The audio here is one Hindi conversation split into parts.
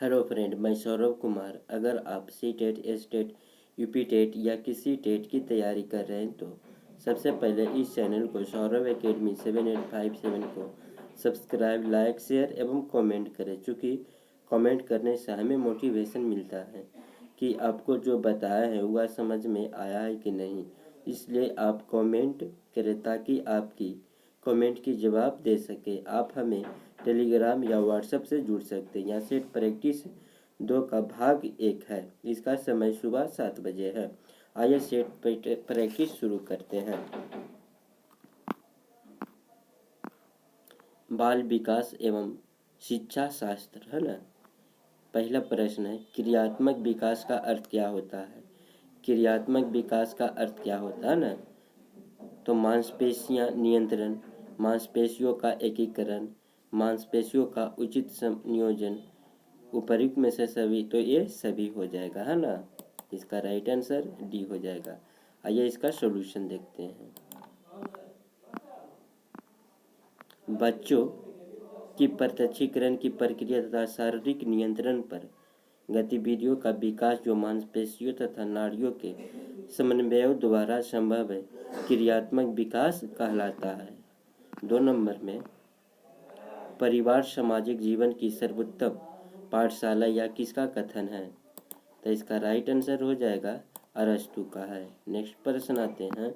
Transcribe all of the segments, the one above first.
हेलो फ्रेंड, मैं सौरभ कुमार। अगर आप C TET, S TET, UP TET या किसी टेट की तैयारी कर रहे हैं तो सबसे पहले इस चैनल को सौरभ एकेडमी 7857 को सब्सक्राइब, लाइक, शेयर एवं कमेंट करें। चूँकि कमेंट करने से हमें मोटिवेशन मिलता है कि आपको जो बताया है वह समझ में आया है कि नहीं। इसलिए आप कमेंट करें ताकि आपकी कमेंट की जवाब दे सके। आप हमें टेलीग्राम या व्हाट्सएप से जुड़ सकते हैं। यहाँ सेट प्रैक्टिस 2 का भाग 1 है। इसका समय सुबह 7 बजे है। आइए सेट प्रैक्टिस शुरू करते हैं। बाल विकास एवं शिक्षा शास्त्र है ना। पहला प्रश्न है, क्रियात्मक विकास का अर्थ क्या होता है। क्रियात्मक विकास का अर्थ क्या होता है ना, तो मांसपेशियां नियंत्रण, मांसपेशियों का एकीकरण, मांसपेशियों का उचित संयोजन, उपयुक्त में से सभी, तो ये सभी हो जाएगा है ना। इसका राइट आंसर डी हो जाएगा। आइए इसका सॉल्यूशन देखते हैं। बच्चों की प्रत्यक्षीकरण की प्रक्रिया तथा शारीरिक नियंत्रण पर गतिविधियों का विकास जो मांसपेशियों तथा नाड़ियों के समन्वय द्वारा संभव है, क्रियात्मक विकास कहलाता है। 2 नंबर में, परिवार सामाजिक जीवन की सर्वोत्तम पाठशाला या किसका कथन है, तो इसका राइट आंसर हो जाएगा अरस्तु का है। नेक्स्ट प्रश्न आते हैं,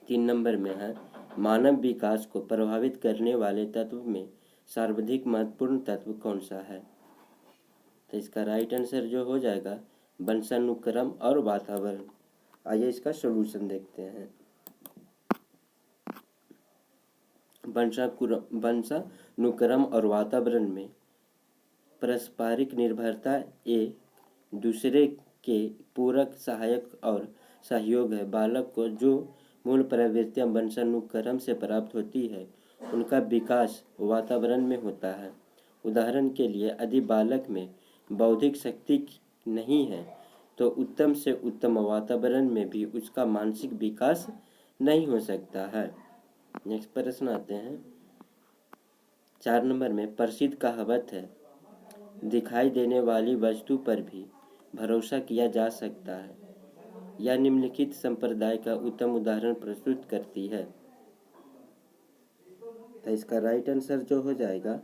3 नंबर में है, मानव विकास को प्रभावित करने वाले तत्व में सर्वाधिक महत्वपूर्ण तत्व कौन सा है, तो इसका राइट आंसर जो हो जाएगा वंशानुक्रम और वातावरण। आइए इसका सॉल्यूशन देखते हैं। वंशानुक्रम और वातावरण में पारस्परिक निर्भरता एक दूसरे के पूरक, सहायक और सहयोग है। बालक को जो मूल प्रवृत्तियां वंशानुक्रम से प्राप्त होती है उनका विकास वातावरण में होता है। उदाहरण के लिए, यदि बालक में बौद्धिक शक्ति नहीं है तो उत्तम से उत्तम वातावरण में भी उसका मानसिक विकास नहीं हो सकता है। नेक्स्ट प्रश्न आते हैं, 4 नंबर में, प्रसिद्ध कहावत है, दिखाई देने वाली वस्तु पर भी भरोसा किया जा सकता है, यह निम्नलिखित संप्रदाय का उत्तम उदाहरण प्रस्तुत करती है। तो इसका राइट आंसर जो हो जाएगा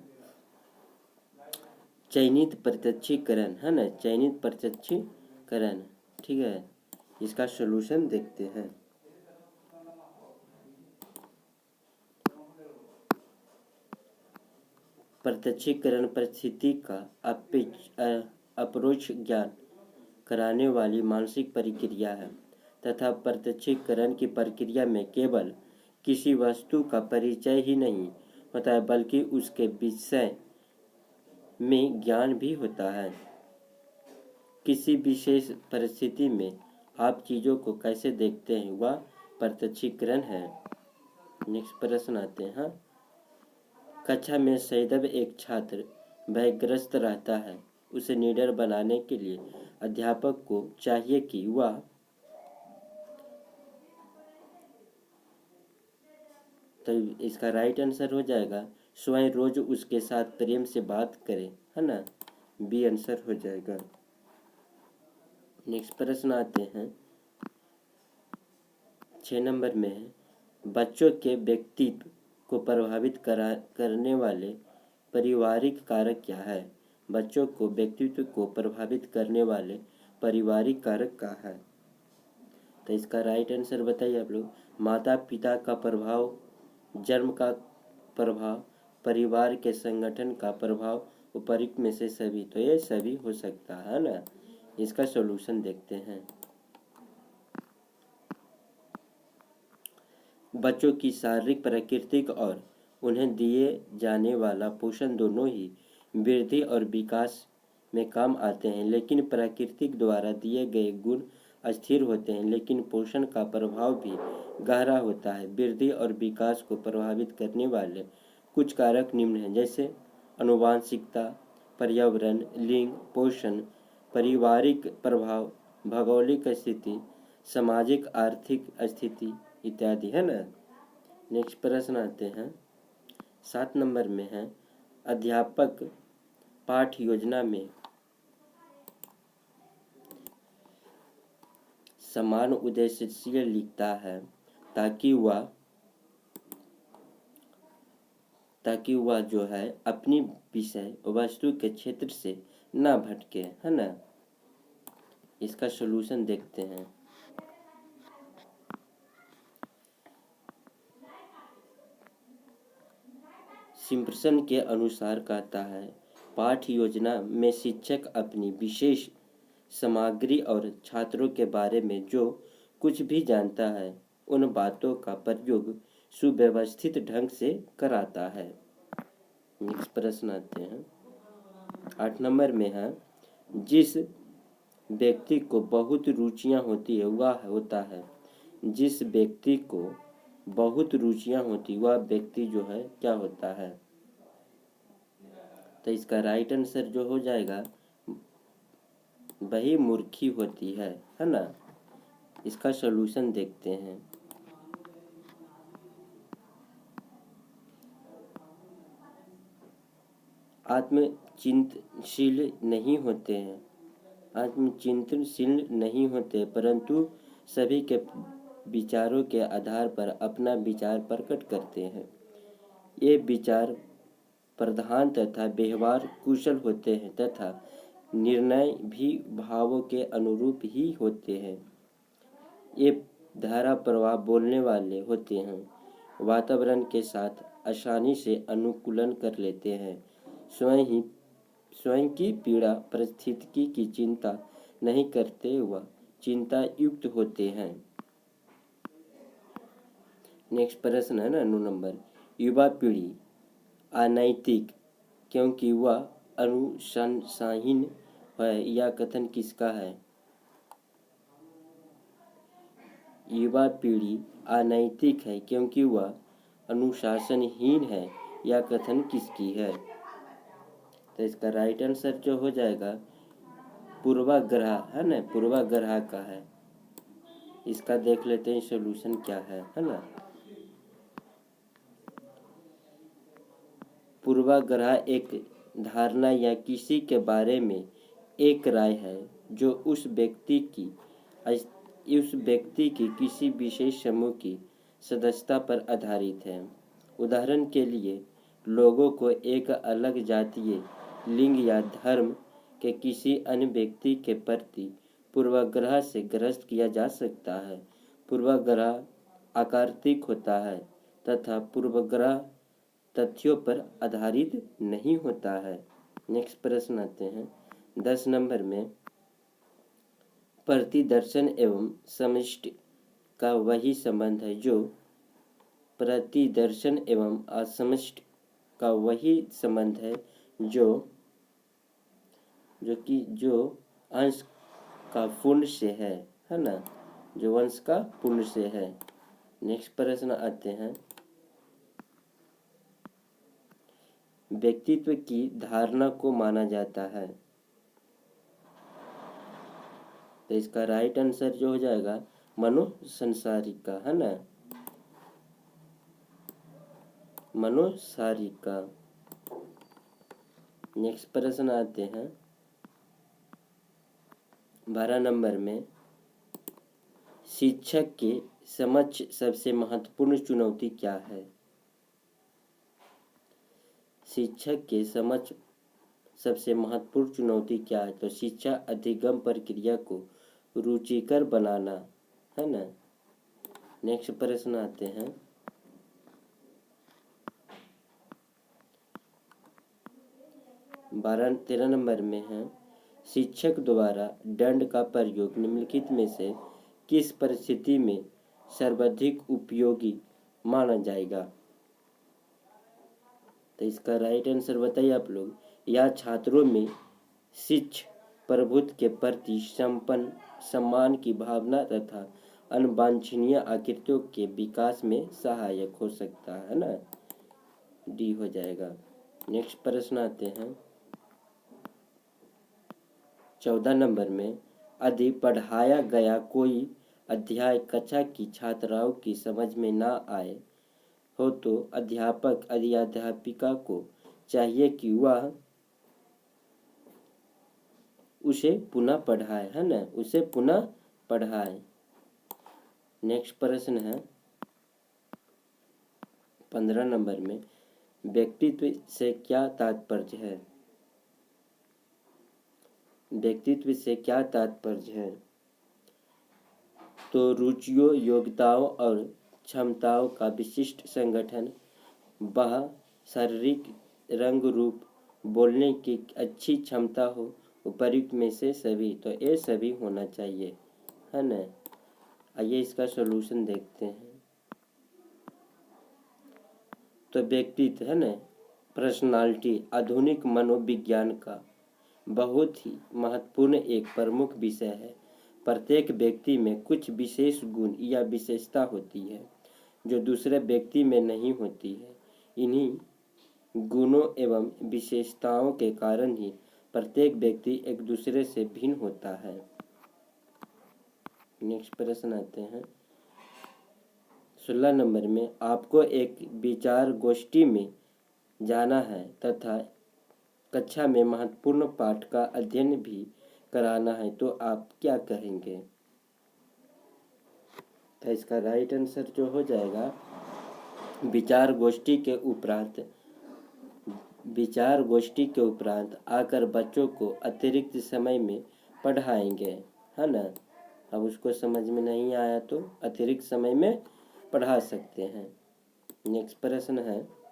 चयनित प्रत्यक्षीकरण है ना, चयनित प्रत्यक्षीकरण। ठीक है, इसका सॉल्यूशन देखते हैं। प्रत्यक्षीकरण परिस्थिति का अपरोक्ष ज्ञान कराने वाली मानसिक प्रक्रिया है तथा प्रत्यक्षीकरण की प्रक्रिया में केवल किसी वस्तु का परिचय ही नहीं होता है बल्कि उसके विषय में ज्ञान भी होता है। किसी विशेष परिस्थिति में आप चीज़ों को कैसे देखते हैं वह प्रत्यक्षीकरण है। नेक्स्ट प्रश्न आते हैं, कक्षा में सदैव एक छात्र भयग्रस्त रहता है। उसे निडर बनाने के लिए अध्यापक को चाहिए कि वह तो इसका राइट आंसर हो जाएगा स्वयं रोज उसके साथ प्रेम से बात करे, है ना। बी आंसर हो जाएगा। नेक्स्ट प्रश्न आते हैं, 6 नंबर में है, बच्चों के व्यक्तित्व को प्रभावित करने वाले पारिवारिक कारक क्या है। बच्चों को व्यक्तित्व को प्रभावित करने वाले पारिवारिक कारक क्या है, तो इसका राइट आंसर बताइए आप लोग। माता पिता का प्रभाव, जन्म का प्रभाव, परिवार के संगठन का प्रभाव, उपयुक्त में से सभी, तो ये सभी हो सकता है ना। इसका सॉल्यूशन देखते हैं। बच्चों की शारीरिक, प्राकृतिक और उन्हें दिए जाने वाला पोषण दोनों ही वृद्धि और विकास में काम आते हैं, लेकिन प्राकृतिक द्वारा दिए गए गुण अस्थिर होते हैं, लेकिन पोषण का प्रभाव भी गहरा होता है। वृद्धि और विकास को प्रभावित करने वाले कुछ कारक निम्न हैं, जैसे आनुवंशिकता, पर्यावरण, लिंग, पोषण, पारिवारिक प्रभाव, भौगोलिक स्थिति, सामाजिक आर्थिक स्थिति इत्यादि, है ना। नेक्स्ट प्रश्न आते हैं, 7 नंबर में है, अध्यापक पाठ योजना में समान उद्देश्य से लिखता है ताकि वह जो है अपनी विषय वस्तु के क्षेत्र से ना भटके, है ना। इसका सलूशन देखते हैं। सिम्पसन के अनुसार कहता है, पाठ योजना में शिक्षक अपनी विशेष सामग्री और छात्रों के बारे में जो कुछ भी जानता है उन बातों का प्रयोग सुव्यवस्थित ढंग से कराता है। नेक्स्ट प्रश्न आते हैं 8 नंबर में है, जिस व्यक्ति को बहुत रुचियां होती है वह होता है, जिस व्यक्ति को बहुत रुचियां होती वह व्यक्ति जो है क्या होता है। तो इसका राइट आंसर जो हो जाएगा वही मूर्खी होती है ना। इसका सॉल्यूशन देखते हैं। आत्मचिंतनशील नहीं होते हैं, आत्मचिंतनशील नहीं होते परंतु सभी के विचारों के आधार पर अपना विचार प्रकट करते हैं। ये विचार प्रधान तथा व्यवहार कुशल होते हैं तथा निर्णय भी भावों के अनुरूप ही होते हैं। ये धारा प्रवाह बोलने वाले होते हैं, वातावरण के साथ आसानी से अनुकूलन कर लेते हैं, स्वयं की पीड़ा परिस्थिति की चिंता नहीं करते, वह चिंता युक्त होते हैं। नेक्स्ट प्रश्न है ना 9 नंबर, युवा पीढ़ी अनैतिक क्योंकि वह अनुशासनहीन है, यह कथन किसका है। युवा पीढ़ी अनैतिक है क्योंकि वह अनुशासनहीन है, यह कथन किसकी है। तो इसका राइट आंसर जो हो जाएगा पूर्वाग्रह है ना, पूर्वाग्रह का है। इसका देख लेते हैं सॉल्यूशन क्या है ना। पूर्वाग्रह एक धारणा या किसी के बारे में एक राय है जो उस व्यक्ति की किसी विशेष समूह की सदस्यता पर आधारित है। उदाहरण के लिए लोगों को एक अलग जातीय, लिंग या धर्म के किसी अन्य व्यक्ति के प्रति पूर्वाग्रह से ग्रस्त किया जा सकता है। पूर्वाग्रह आकर्षक होता है तथा पूर्वाग्रह तथ्यों पर आधारित नहीं होता है। नेक्स्ट प्रश्न आते हैं 10 नंबर में, प्रतिदर्शन एवं समष्टि का वही संबंध है जो प्रतिदर्शन एवं असमष्टि का वही संबंध है जो अंश का पूर्ण से है ना, जो अंश का पूर्ण से है। नेक्स्ट प्रश्न आते हैं, व्यक्तित्व की धारणा को माना जाता है। तो इसका राइट आंसर जो हो जाएगा मनोसंसारिका है ना, मनोसारिका। नेक्स्ट प्रश्न आते हैं 12 नंबर में, शिक्षक के समक्ष सबसे महत्वपूर्ण चुनौती क्या है। शिक्षक के समक्ष सबसे महत्वपूर्ण चुनौती क्या है। तो शिक्षा अधिगम प्रक्रिया को रुचिकर बनाना है ना। नेक्स्ट प्रश्न आते हैं 13 नंबर में है, शिक्षक द्वारा दंड का प्रयोग निम्नलिखित में से किस परिस्थिति में सर्वाधिक उपयोगी माना जाएगा। तो इसका राइट आंसर बताइए आप लोग। यह छात्रों में शिक्ष प्रभुत्व के प्रति सम्मान की भावना तथा अनवांछनीय आकृतियों के विकास में सहायक हो सकता है ना, डी हो जाएगा। नेक्स्ट प्रश्न आते हैं 14 नंबर में, यदि पढ़ाया गया कोई अध्याय कक्षा की छात्राओं की समझ में ना आए हो तो अध्यापक या अध्यापिका को चाहिए कि वह उसे पुनः पढ़ाए, है ना, उसे पुनः पढ़ाए। नेक्स्ट प्रश्न है 15 नंबर में, व्यक्तित्व से क्या तात्पर्य है? व्यक्तित्व से क्या तात्पर्य है? तो रुचियों, योग्यताओं और क्षमताओं का विशिष्ट संगठन, वह शारीरिक रंग रूप, बोलने की अच्छी क्षमता हो, उपयुक्त में से सभी, तो ये सभी होना चाहिए, है ना। आइए इसका सॉल्यूशन देखते हैं। तो व्यक्तित्व, है ना, पर्सनालिटी आधुनिक मनोविज्ञान का बहुत ही महत्वपूर्ण एक प्रमुख विषय है। प्रत्येक व्यक्ति में कुछ विशेष गुण या विशेषता होती है जो दूसरे व्यक्ति में नहीं होती है। इन्हीं गुणों एवं विशेषताओं के कारण ही प्रत्येक व्यक्ति एक दूसरे से भिन्न होता है। नेक्स्ट प्रश्न आते हैं 16 नंबर में, आपको एक विचार गोष्ठी में जाना है तथा कक्षा में महत्वपूर्ण पाठ का अध्ययन भी कराना है, तो आप क्या कहेंगे? तो इसका राइट आंसर जो हो जाएगा, विचार गोष्ठी के उपरांत आकर बच्चों को अतिरिक्त समय में पढ़ाएंगे, है ना। अब उसको समझ में नहीं आया तो अतिरिक्त समय में पढ़ा सकते हैं। नेक्स्ट प्रश्न है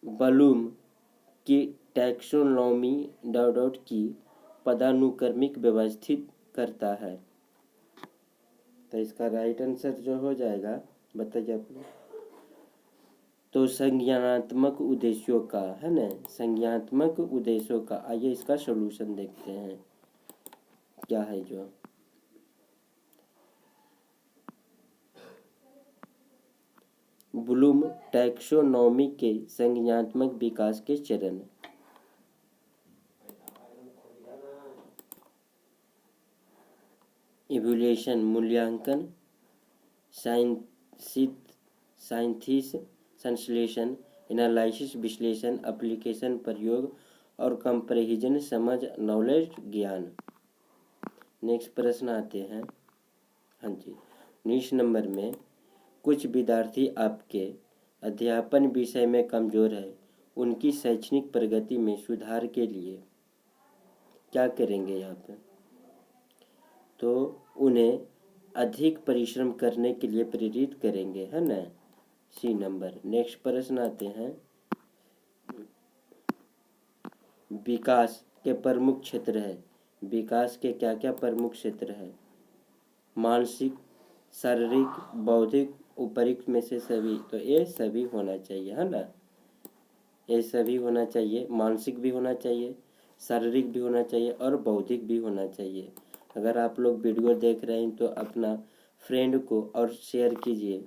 ब्लूम की टैक्सोनॉमी की पदानुक्रमिक व्यवस्थित करता है। तो इसका राइट आंसर जो हो जाएगा, बताइए आपने। तो संज्ञानात्मक उद्देश्यों का, है ना, संज्ञानात्मक उद्देश्यों का। आइए इसका सॉल्यूशन देखते हैं क्या है। जो ब्लूम टैक्सोनॉमी के संज्ञानात्मक विकास के चरण, इवोल्यूशन मूल्यांकन, साइंथिस संश्लेषण, एनालिसिस विश्लेषण, एप्लीकेशन प्रयोग और कंपैरिजन समझ, नॉलेज ज्ञान। नेक्स्ट प्रश्न आते हैं, हाँ जी, 19 नंबर में, कुछ विद्यार्थी आपके अध्यापन विषय में कमजोर है, उनकी शैक्षणिक प्रगति में सुधार के लिए क्या करेंगे आप? तो उन्हें अधिक परिश्रम करने के लिए प्रेरित करेंगे, है ना, सी नंबर। नेक्स्ट प्रश्न आते हैं, विकास के प्रमुख क्षेत्र है। विकास के क्या क्या प्रमुख क्षेत्र है? मानसिक, शारीरिक, बौद्धिक, उपयुक्त में से सभी, तो ये सभी होना चाहिए, है ना, ये सभी होना चाहिए। मानसिक भी होना चाहिए, शारीरिक भी होना चाहिए और बौद्धिक भी होना चाहिए। अगर आप लोग वीडियो देख रहे हैं तो अपना फ्रेंड को और शेयर कीजिए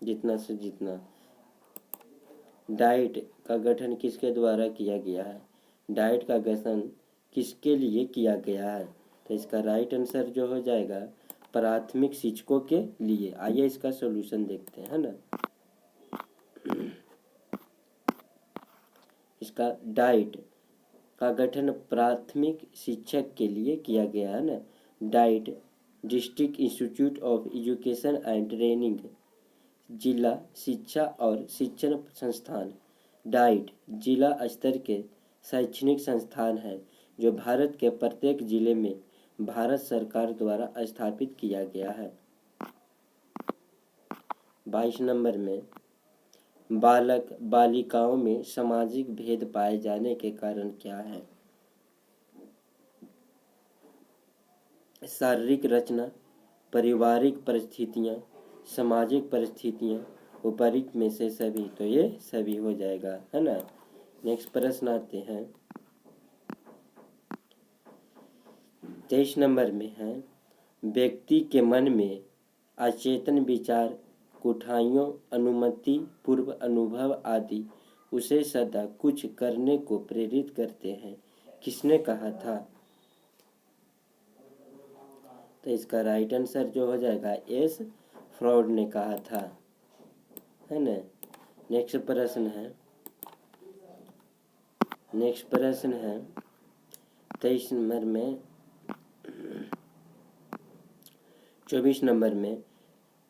जितना से जितना। डाइट का गठन किसके द्वारा किया गया है? डाइट का गठन किसके लिए किया गया है? तो इसका राइट आंसर जो हो जाएगा, प्राथमिक शिक्षकों के लिए। आइए इसका सॉल्यूशन देखते हैं, है ना। इसका डाइट का गठन प्राथमिक शिक्षक के लिए किया गया है ना। Diet district institute of education and training, जिला शिक्षा और शिक्षण संस्थान। डाइट जिला स्तर के शैक्षणिक संस्थान है जो भारत के प्रत्येक जिले में भारत सरकार द्वारा स्थापित किया गया है। 22 नंबर में, बालक बालिकाओं में सामाजिक भेद पाए जाने के कारण क्या है? शारीरिक रचना, पारिवारिक परिस्थितियाँ, सामाजिक परिस्थितियाँ, उपयुक्त में से सभी, तो ये सभी हो जाएगा, है ना। नेक्स्ट प्रश्न आते हैं 23 नंबर में है, व्यक्ति के मन में अचेतन विचार, कुठाइयों, अनुमति, पूर्व अनुभव आदि उसे सदा कुछ करने को प्रेरित करते हैं, किसने कहा था? तो इसका राइट आंसर जो हो जाएगा, एस फ्रॉड ने कहा था, है ना। नेक्स्ट प्रश्न है नेक्स्ट प्रश्न है 23 नंबर में 24 नंबर में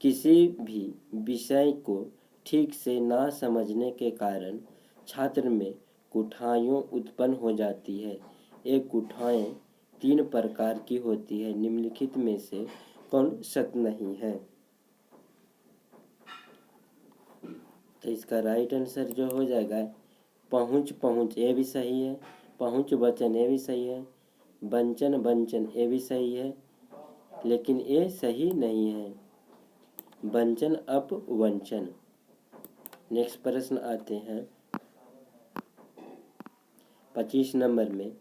किसी भी विषय को ठीक से ना समझने के कारण छात्र में कुठाइयों उत्पन्न हो जाती है। ये कुठाएं 3 प्रकार की होती है, निम्नलिखित में से कौन सत्य नहीं है? तो इसका राइट आंसर जो हो जाएगा पहुँच, ये भी सही है। पहुँच वचन, ये भी सही है। वंचन, ये भी सही है, लेकिन ये सही नहीं है। वंचन अपवंचन। नेक्स्ट प्रश्न आते हैं 25 नंबर में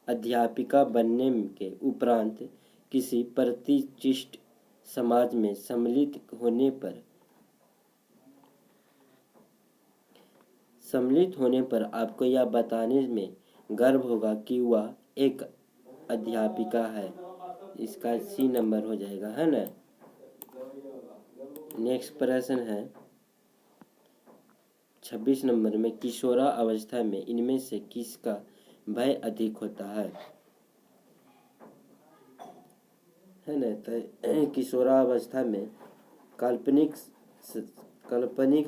अध्यापिका बनने के उपरांत किसी प्रतिष्ठित समाज में सम्मिलित होने पर आपको यह बताने में गर्व होगा कि वह एक अध्यापिका है। इसका सी नंबर हो जाएगा, है ना। नेक्स्ट प्रश्न है 26 नंबर में किशोरा अवस्था में इनमें से किसका भय अधिक होता है ना। तो किशोरा अवस्था में काल्पनिक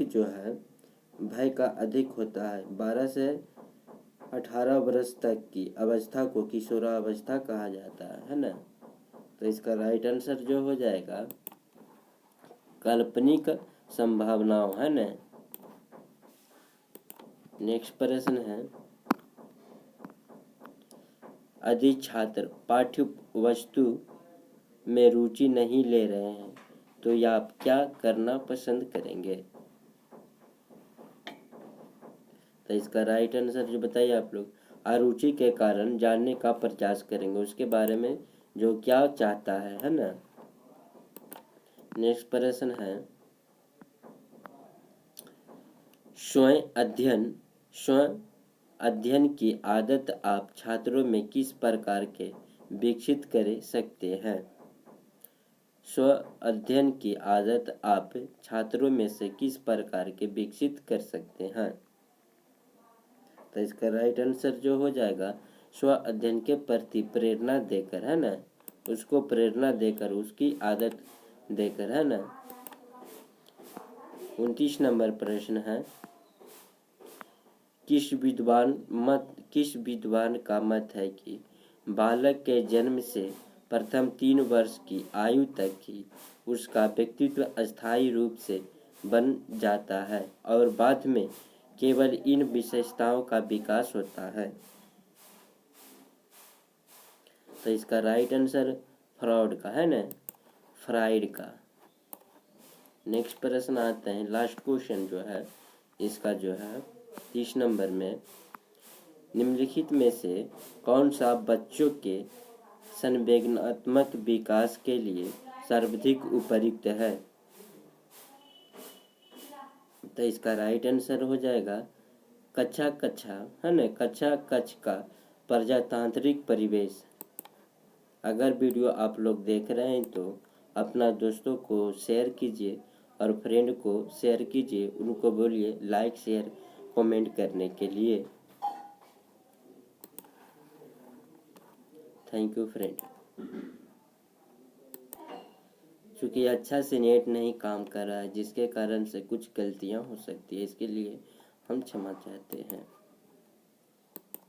जो है भय का अधिक होता है। 12 से 18 वर्ष तक की अवस्था को किशोरा अवस्था कहा जाता है ना। तो इसका राइट आंसर जो हो जाएगा काल्पनिक संभावनाओं, है ना। नेक्स्ट प्रश्न है यदि छात्र पाठ्य वस्तु में रुचि नहीं ले रहे हैं तो आप क्या करना पसंद करेंगे? तो इसका राइट आंसर जो बताइए आप लोग अरुचि के कारण जानने का प्रयास करेंगे, उसके बारे में जो क्या चाहता है ना। नेक्स्ट प्रश्न है स्वयं अध्ययन की आदत आप छात्रों में किस प्रकार के विकसित कर सकते हैं? स्व अध्ययन की आदत आप छात्रों में से किस प्रकार के विकसित कर सकते हैं? तो इसका राइट आंसर जो हो जाएगा स्व अध्ययन के प्रति प्रेरणा देकर, है ना। उसको प्रेरणा देकर, उसकी आदत देकर, है ना। 29 नंबर प्रश्न है किस विद्वान का मत है कि बालक के जन्म से प्रथम 3 वर्ष की आयु तक ही उसका व्यक्तित्व अस्थायी रूप से बन जाता है और बाद में केवल इन विशेषताओं का विकास होता है? तो इसका राइट आंसर फ्रॉड का, है ना, फ्राइड का। नेक्स्ट प्रश्न आता है लास्ट क्वेश्चन जो है इसका जो है 30 नंबर में निम्नलिखित में से कौन सा बच्चों के संवेदनात्मक विकास के लिए सर्वाधिक उपयुक्त है? तो इसका राइट आंसर हो जाएगा कक्षा, है ना, कक्ष का प्रजातांत्रिक परिवेश। अगर वीडियो आप लोग देख रहे हैं तो अपना दोस्तों को शेयर कीजिए और फ्रेंड को शेयर कीजिए, उनको बोलिए लाइक शेयर कमेंट करने के लिए। Thank you friend. क्योंकि अच्छा से नेट नहीं काम कर रहा है जिसके कारण से कुछ गलतियां हो सकती है, इसके लिए हम क्षमा चाहते हैं।